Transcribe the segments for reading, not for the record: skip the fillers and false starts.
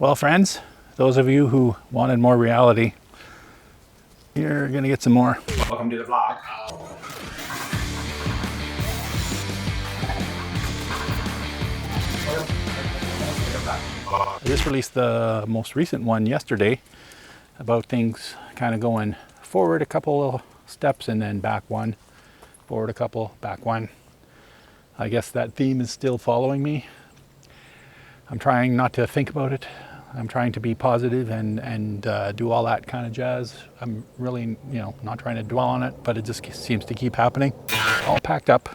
Well, friends, those of you who wanted more reality, you're gonna get some more. Welcome to the vlog. I just released the most recent one yesterday about things kind of going forward a couple of steps and then back one, forward a couple, back one. I guess that theme is still following me. I'm trying not to think about it. I'm trying to be positive and do all that kind of jazz. I'm really, not trying to dwell on it, but it just seems to keep happening. All packed up,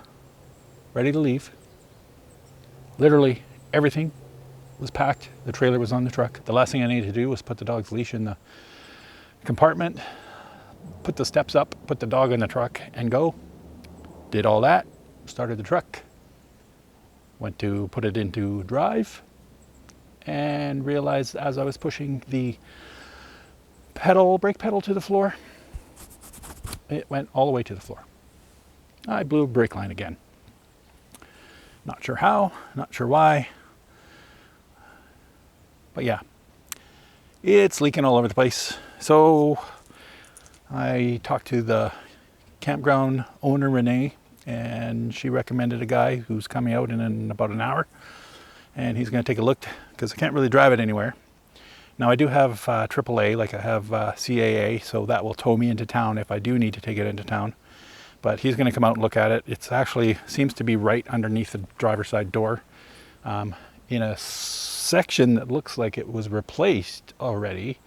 ready to leave. Literally everything was packed. The trailer was on the truck. The last thing I needed to do was put the dog's leash in the compartment, put the steps up, put the dog in the truck and go. Did all that, started the truck, went to put it into drive, and realized as I was pushing the brake pedal to the floor, it went all the way to the floor. I blew a brake line again. Not sure how, not sure why, but yeah, it's leaking all over the place. So I talked to the campground owner, Renee, and she recommended a guy who's coming out in about an hour, and he's going to take a look because I can't really drive it anywhere. Now I do have AAA, like I have CAA, so that will tow me into town if I do need to take it into town. But he's going to come out and look at it. It's actually seems to be right underneath the driver's side door, in a section that looks like it was replaced already.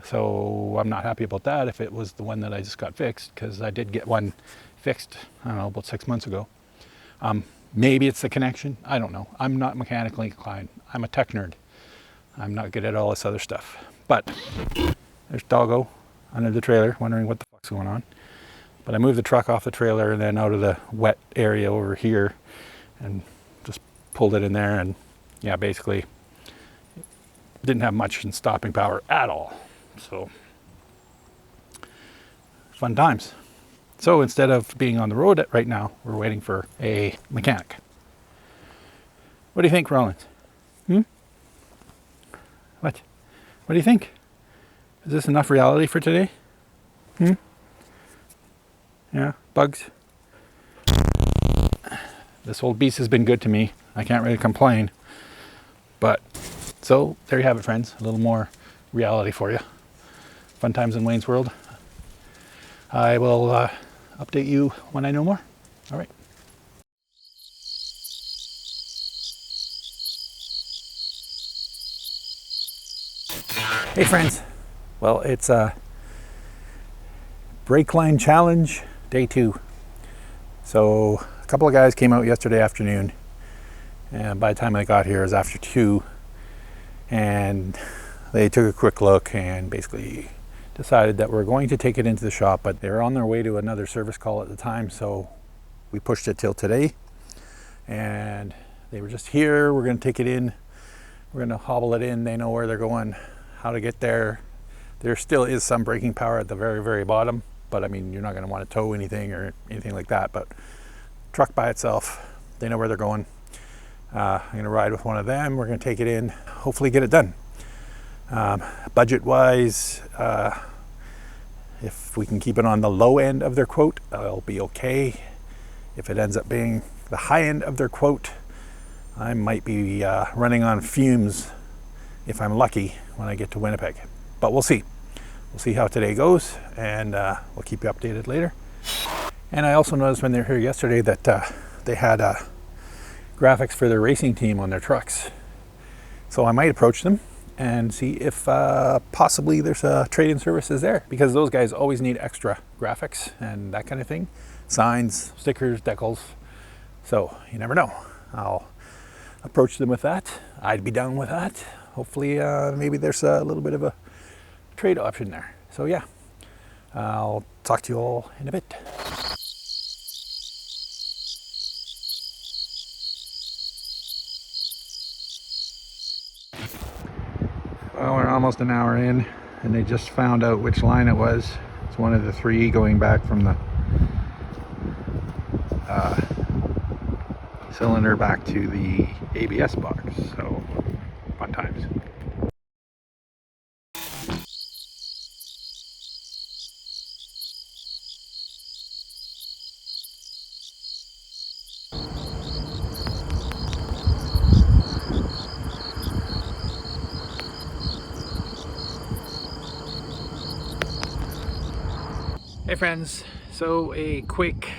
So I'm not happy about that if it was the one that I just got fixed, because I did get one fixed, I don't know, about 6 months ago. Maybe it's the connection. I don't know. I'm not mechanically inclined. I'm a tech nerd. I'm not good at all this other stuff. But there's Doggo under the trailer wondering what the fuck's going on. But I moved the truck off the trailer and then out of the wet area over here and just pulled it in there, and yeah, basically didn't have much in stopping power at all. So fun times. So instead of being on the road right now, we're waiting for a mechanic. What do you think, Rollins? What do you think? Is this enough reality for today? Yeah, bugs. This old beast has been good to me. I can't really complain. But, so there you have it, friends. A little more reality for you. Fun times in Wayne's World. I will update you when I know more. All right. Hey friends. Well, it's a brake line challenge day 2. So a couple of guys came out yesterday afternoon, and by the time I got here it was after 2, and they took a quick look and basically decided that we're going to take it into the shop, but they were on their way to another service call at the time, so we pushed it till today. And they were just here. We're going to take it in. We're going to hobble it in. They know where they're going, how to get there. There still is some braking power at the very, very bottom, but I mean, you're not going to want to tow anything or anything like that. But truck by itself, they know where they're going. I'm going to ride with one of them. We're going to take it in, hopefully get it done. Budget-wise, if we can keep it on the low end of their quote, I'll be okay. If it ends up being the high end of their quote, I might be running on fumes if I'm lucky when I get to Winnipeg. But we'll see. We'll see how today goes, and we'll keep you updated later. And I also noticed when they were here yesterday that they had graphics for their racing team on their trucks. So I might approach them and see if possibly there's a trade-in services there, because those guys always need extra graphics and that kind of thing. Signs, stickers, decals. So you never know. I'll approach them with that. I'd be down with that. Hopefully maybe there's a little bit of a trade option there. So yeah, I'll talk to you all in a bit. Well, we're almost an hour in, and they just found out which line it was. It's one of the 3 going back from the cylinder back to the ABS box. So fun times. Hey friends, so a quick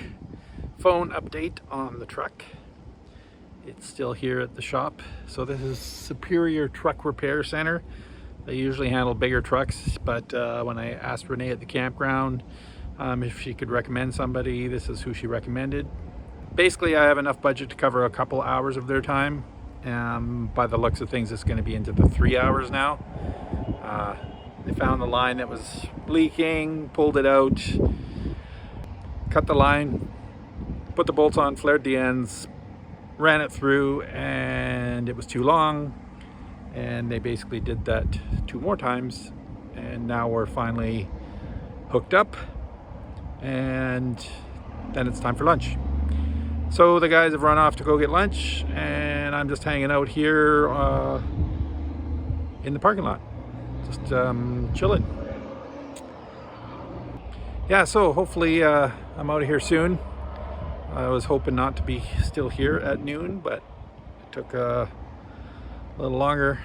phone update on the truck. It's still here at the shop. So this is Superior Truck Repair Center. They usually handle bigger trucks, but when I asked Renee at the campground if she could recommend somebody, this is who she recommended. Basically, I have enough budget to cover a couple hours of their time. By the looks of things, it's going to be into the 3 hours now. They found the line that was leaking, pulled it out, cut the line, put the bolts on, flared the ends, ran it through, and it was too long. And they basically did that 2 more times, and now we're finally hooked up, and then it's time for lunch. So the guys have run off to go get lunch, and I'm just hanging out here in the parking lot, just chilling. Yeah, so hopefully I'm out of here soon. I was hoping not to be still here at noon, but it took a little longer to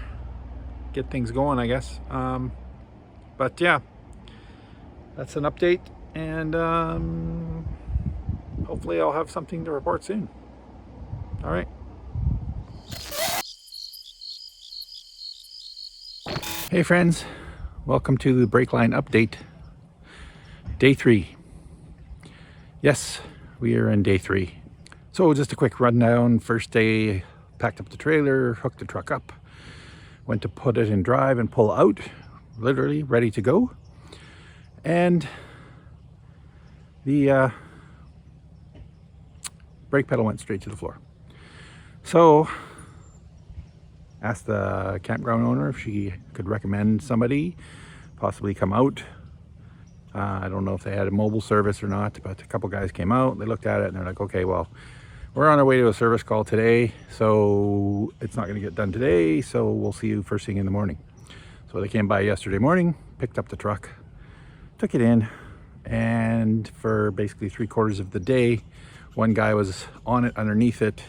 get things going, I guess. But yeah, that's an update, and hopefully I'll have something to report soon. All right. Hey friends, welcome to the brake line update. Day 3. Yes, we are in day 3. So just a quick rundown. First day, packed up the trailer, hooked the truck up, went to put it in drive and pull out, literally ready to go. And the brake pedal went straight to the floor. So asked the campground owner if she could recommend somebody, possibly come out. I don't know if they had a mobile service or not, but a couple guys came out, they looked at it, and they're like, okay, well, we're on our way to a service call today, so it's not going to get done today, so we'll see you first thing in the morning. So they came by yesterday morning, picked up the truck, took it in, and for basically 3/4 of the day, one guy was on it, underneath it,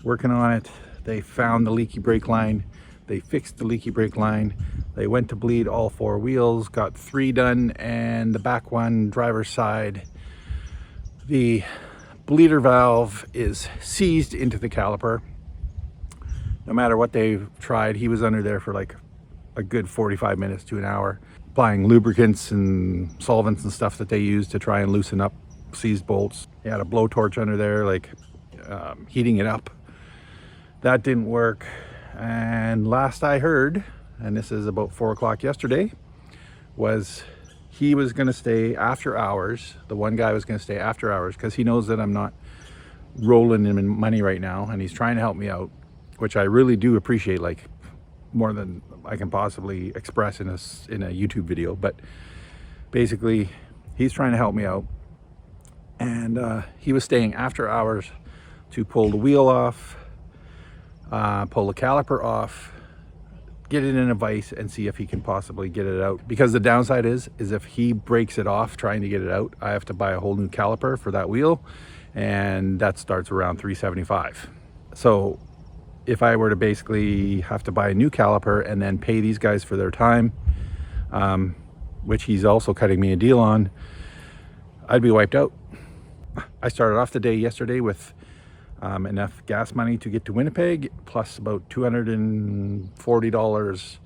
working on it. They found the leaky brake line, they fixed the leaky brake line, they went to bleed all 4 wheels, got 3 done, and the back one, driver's side, the bleeder valve is seized into the caliper. No matter what they've tried, he was under there for like a good 45 minutes to an hour, applying lubricants and solvents and stuff that they use to try and loosen up seized bolts. He had a blowtorch under there, like heating it up. That didn't work. And last I heard, and this is about 4 o'clock yesterday, was he was going to stay after hours. The one guy was going to stay after hours because he knows that I'm not rolling him in money right now, and he's trying to help me out, which I really do appreciate, like more than I can possibly express in a YouTube video. But basically, he's trying to help me out, and he was staying after hours to pull the wheel off, pull the caliper off, get it in a vise, and see if he can possibly get it out. Because the downside is if he breaks it off trying to get it out, I have to buy a whole new caliper for that wheel, and that starts around $375. So if I were to basically have to buy a new caliper and then pay these guys for their time, which he's also cutting me a deal on, I'd be wiped out. I started off the day yesterday with enough gas money to get to Winnipeg, plus about $240,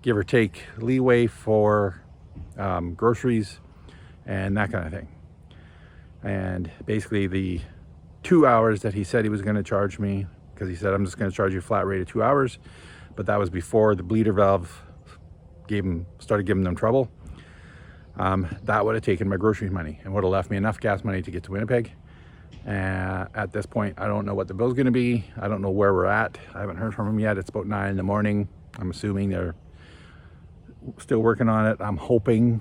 give or take, leeway for groceries and that kind of thing. And basically the 2 hours that he said he was going to charge me, because he said, I'm just going to charge you a flat rate of 2 hours, but that was before the bleeder valve started giving them trouble. That would have taken my grocery money and would have left me enough gas money to get to Winnipeg. At this point, I don't know what the bill's going to be. I don't know where we're at. I haven't heard from him yet. It's about 9 in the morning. I'm assuming they're still working on it. I'm hoping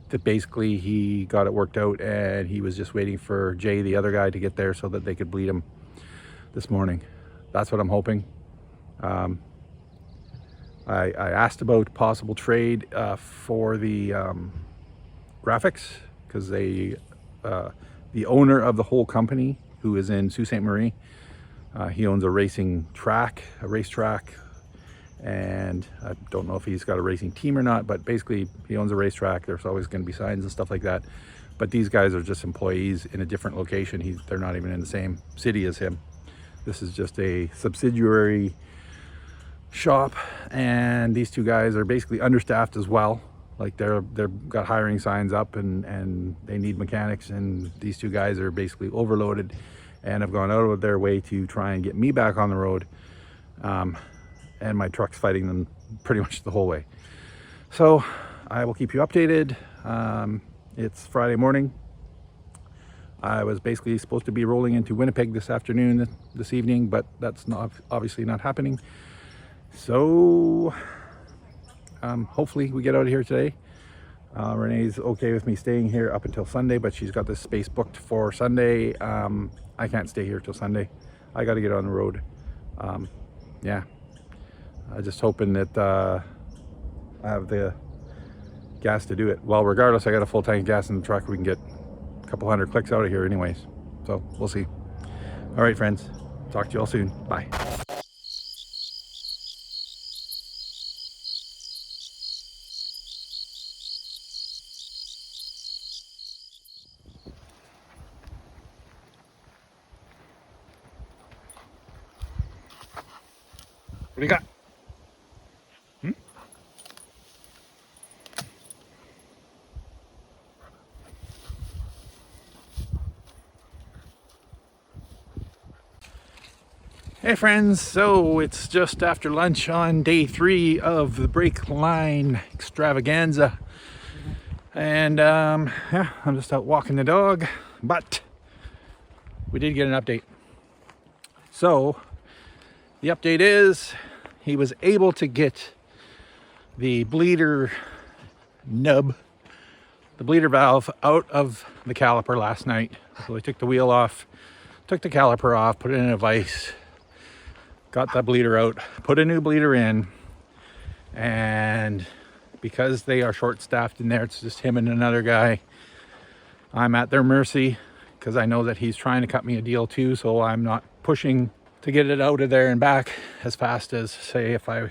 that basically he got it worked out and he was just waiting for Jay, the other guy, to get there so that they could bleed him this morning. That's what I'm hoping. I asked about possible trade for the graphics, because they the owner of the whole company, who is in Sault Ste. Marie, he owns a racetrack, and I don't know if he's got a racing team or not, but basically he owns a racetrack. There's always going to be signs and stuff like that. but these guys are just employees in a different location. They're not even in the same city as him. This is just a subsidiary shop, and these two guys are basically understaffed as well. Like they've got hiring signs up, and they need mechanics, and these two guys are basically overloaded and have gone out of their way to try and get me back on the road, and my truck's fighting them pretty much the whole way. So I will keep you updated. It's Friday morning. I was basically supposed to be rolling into Winnipeg this evening, but that's obviously not happening. So hopefully we get out of here today. Renee's okay with me staying here up until Sunday, but she's got this space booked for Sunday. I can't stay here till Sunday. I got to get on the road. Yeah, I'm just hoping that I have the gas to do it. Well, regardless, I got a full tank of gas in the truck. We can get a couple hundred clicks out of here anyways. So we'll see. All right, friends. Talk to you all soon. Bye. What do you got? Hey friends, so it's just after lunch on day 3 of the brake line extravaganza, and yeah, I'm just out walking the dog, but we did get an update. So the update is he was able to get the bleeder nub, the bleeder valve, out of the caliper last night. So he took the wheel off, took the caliper off, put it in a vise, got that bleeder out, put a new bleeder in, and because they are short-staffed in there, it's just him and another guy. I'm at their mercy because I know that he's trying to cut me a deal too, so I'm not pushing to get it out of there and back as fast as, say, if I,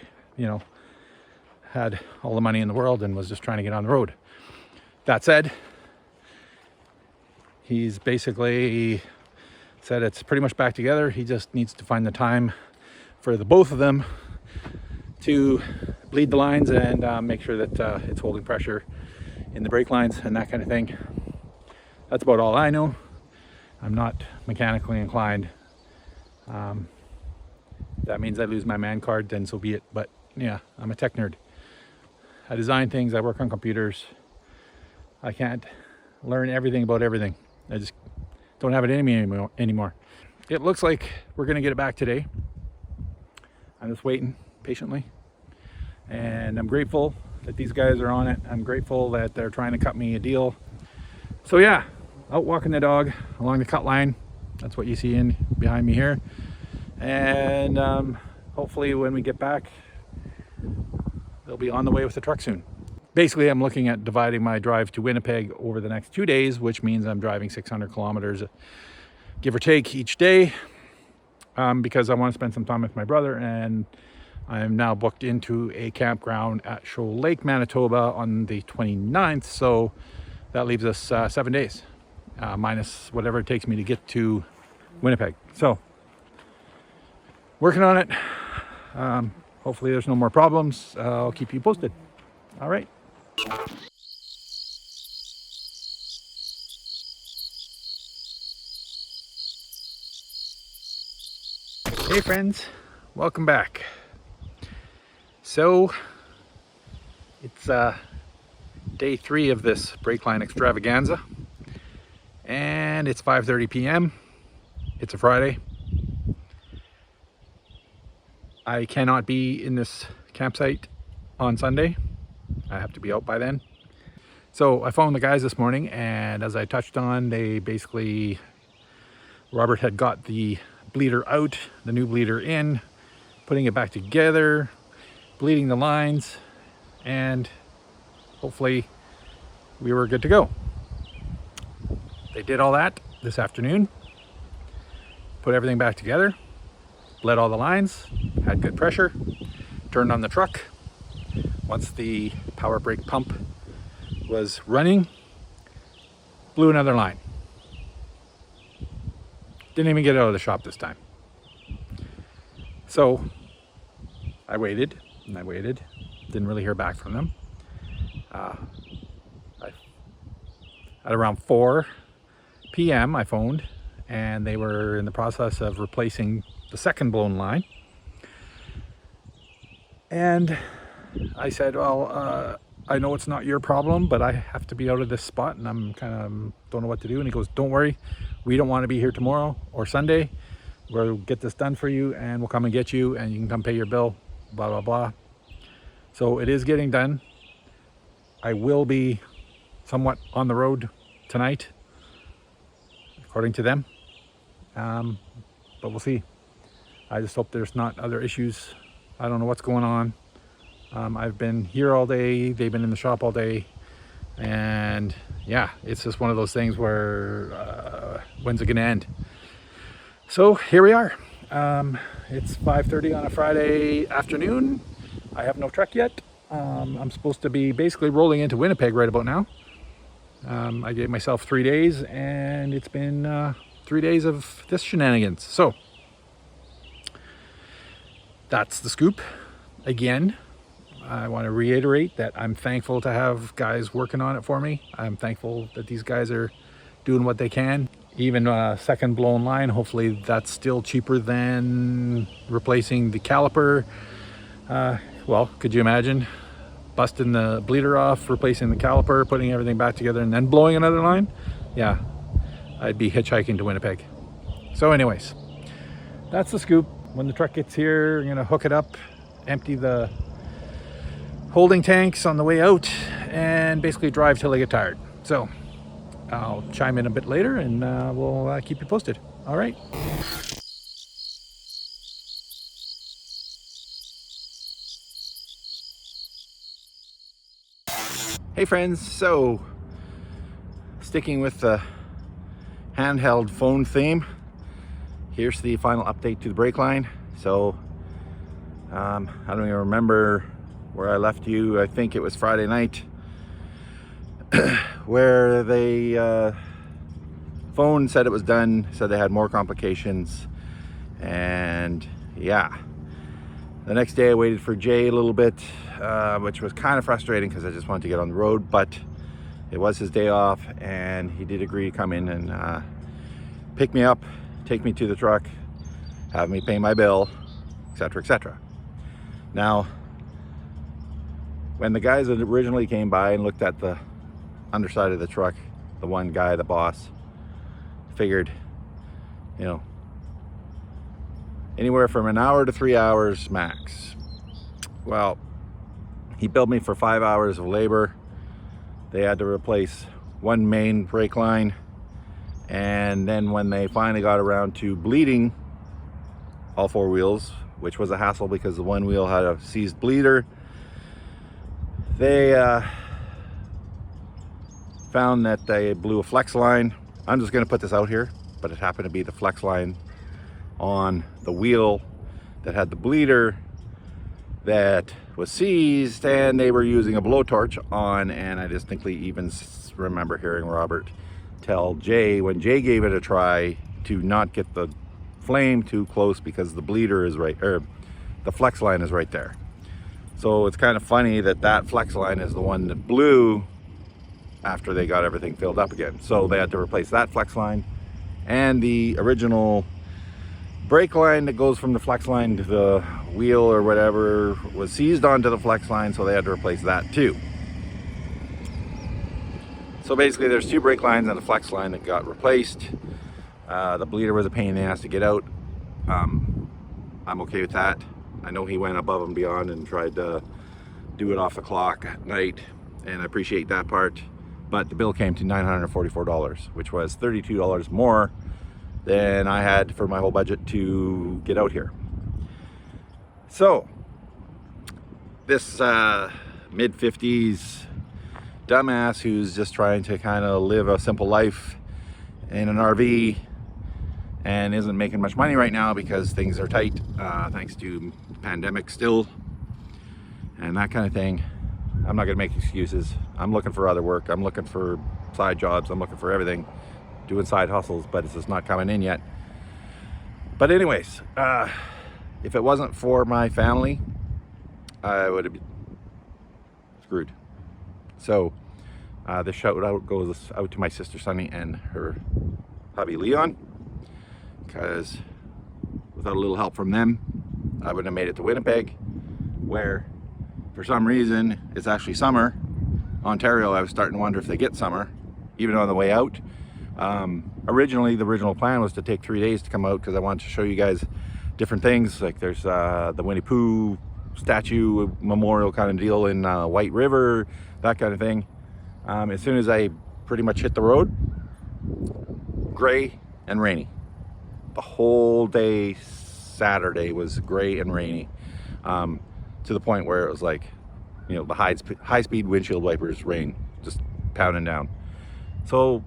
had all the money in the world and was just trying to get on the road. That said, he's basically said it's pretty much back together. He just needs to find the time for the both of them to bleed the lines and make sure that it's holding pressure in the brake lines and that kind of thing. That's about all I know. I'm not mechanically inclined. That means I lose my man card, then so be it. But yeah, I'm a tech nerd. I design things, I work on computers. I can't learn everything about everything. I just don't have it in me anymore. It looks like we're gonna get it back today. I'm just waiting patiently, and I'm grateful that these guys are on it. I'm grateful that they're trying to cut me a deal. So yeah, out walking the dog along the cut line. That's what you see in behind me here. And hopefully when we get back, they'll be on the way with the truck soon. Basically, I'm looking at dividing my drive to Winnipeg over the next 2 days, which means I'm driving 600 kilometers, give or take, each day. Because I want to spend some time with my brother, and I'm now booked into a campground at Shoal Lake, Manitoba on the 29th, so that leaves us 7 days, minus whatever it takes me to get to Winnipeg. So, working on it. Hopefully there's no more problems. I'll keep you posted. All right. Hey friends, welcome back. So it's day 3 of this brake line extravaganza, and it's 5:30 p.m. It's a Friday. I cannot be in this campsite on Sunday. I have to be out by then. So I phoned the guys this morning, and as I touched on, they basically, Robert had got the bleeder out, the new bleeder in, putting it back together, bleeding the lines, and hopefully we were good to go. They did all that this afternoon, put everything back together, bled all the lines, had good pressure, turned on the truck. Once the power brake pump was running, blew another line. Didn't even get out of the shop this time. So I waited and I waited. Didn't really hear back from them. At around 4 p.m. I phoned, and they were in the process of replacing the second blown line. And I said, well, I know it's not your problem, but I have to be out of this spot and I'm kind of don't know what to do. And he goes, don't worry, we don't want to be here tomorrow or Sunday. We'll get this done for you and we'll come and get you and you can come pay your bill, blah, blah, blah. So it is getting done. I will be somewhat on the road tonight, according to them. But we'll see. I just hope there's not other issues. I don't know what's going on. I've been here all day. They've been in the shop all day. And yeah, it's just one of those things where when's it gonna end? So here we are. It's 5:30 on a Friday afternoon. I have no truck yet. I'm supposed to be basically rolling into Winnipeg right about now. I gave myself 3 days and it's been 3 days of this shenanigans. So that's the scoop. Again, I want to reiterate that I'm thankful to have guys working on it for me. I'm thankful that these guys are doing what they can. Even a second blown line, hopefully that's still cheaper than replacing the caliper. Well, could you imagine busting the bleeder off, replacing the caliper, putting everything back together, and then blowing another line? Yeah, I'd be hitchhiking to Winnipeg. So anyways, that's the scoop. When the truck gets here, I'm gonna hook it up, empty the holding tanks on the way out, and basically drive till I get tired. So I'll chime in a bit later and we'll keep you posted. All right. Hey friends, so sticking with the handheld phone theme, here's the final update to the brake line. So I don't even remember where I left you. I think it was Friday night where they phone said it was done, said they had more complications, and yeah, the next day I waited for Jay a little bit, which was kind of frustrating because I just wanted to get on the road, but it was his day off and he did agree to come in and pick me up, take me to the truck, have me pay my bill, etc., etc. Now, when the guys that originally came by and looked at the underside of the truck, the one guy, the boss, figured, you know, anywhere from an hour to 3 hours max. Well, he billed me for 5 hours of labor. They had to replace one main brake line, and then when they finally got around to bleeding all four wheels, which was a hassle because the one wheel had a seized bleeder, they found that they blew a flex line. I'm just going to put this out here, but it happened to be the flex line on the wheel that had the bleeder that was seized, and they were using a blowtorch on, and I distinctly even remember hearing Robert tell Jay, when Jay gave it a try, to not get the flame too close because the bleeder is right, or the flex line is right there. So it's kind of funny that that flex line is the one that blew after they got everything filled up again. So they had to replace that flex line, and the original brake line that goes from the flex line to the wheel or whatever was seized onto the flex line, so they had to replace that too. So basically there's two brake lines and a flex line that got replaced. The bleeder was a pain in the ass to get out. I'm okay with that. I know he went above and beyond and tried to do it off the clock at night, and I appreciate that part, but the bill came to $944, which was $32 more than I had for my whole budget to get out here. So this mid-50s dumbass who's just trying to kind of live a simple life in an RV and isn't making much money right now because things are tight, thanks to the pandemic still and that kind of thing. I'm not gonna make excuses. I'm looking for other work. I'm looking for side jobs. I'm looking for everything, doing side hustles, but it's just not coming in yet. But anyways, if it wasn't for my family, I would have been screwed. So this shout out goes out to my sister Sunny and her hubby Leon, because without a little help from them, I wouldn't have made it to Winnipeg, where for some reason it's actually summer. Ontario, I was starting to wonder if they get summer, even on the way out. Originally, the original plan was to take 3 days to come out, because I wanted to show you guys different things. Like there's the Winnie Pooh statue memorial kind of deal in White River, that kind of thing. As soon as I pretty much hit the road, gray and rainy. The whole day Saturday was gray and rainy, to the point where it was like, you know, the high-speed windshield wipers rain just pounding down. So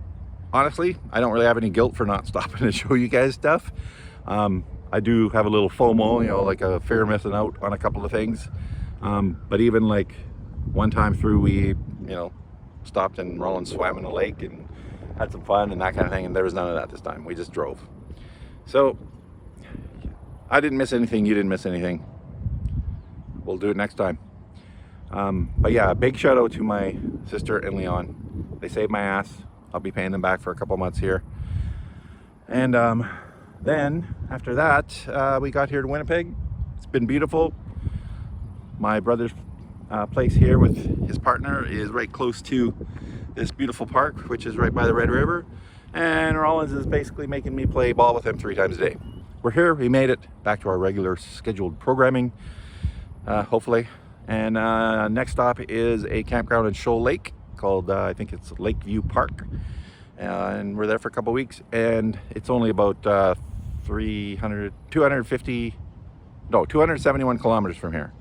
honestly, I don't really have any guilt for not stopping to show you guys stuff. I do have a little FOMO, you know, like a fear of missing out on a couple of things. But even like one time through, we, you know, stopped and Roland swam in the lake and had some fun and that kind of thing, and there was none of that this time. We just drove. So I didn't miss anything, you didn't miss anything. We'll do it next time. But yeah, a big shout out to my sister and Leon. They saved my ass. I'll be paying them back for a couple months here. And then after that, we got here to Winnipeg. It's been beautiful. My brother's place here with his partner is right close to this beautiful park, which is right by the Red River. And Rollins is basically making me play ball with him 3 times a day. We're here, we made it back to our regular scheduled programming, hopefully. And next stop is a campground in Shoal Lake called, I think it's Lakeview Park. And we're there for a couple weeks, and it's only about 271 kilometers from here.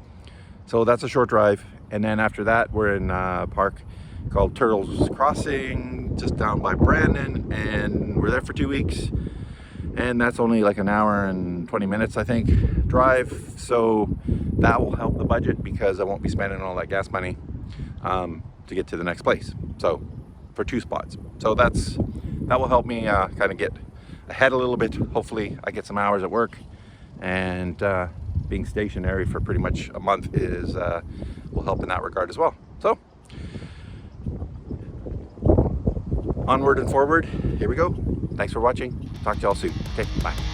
So that's a short drive. And then after that, we're in a park called Turtles Crossing, just down by Brandon, and we're there for 2 weeks. And that's only like an hour and 20 minutes, I think, drive. So that will help the budget, because I won't be spending all that gas money to get to the next place. So for 2 spots. So that will help me kind of get ahead a little bit. Hopefully I get some hours at work, and being stationary for pretty much a month will help in that regard as well. So onward and forward, here we go. Thanks for watching. Talk to y'all soon. Okay, bye.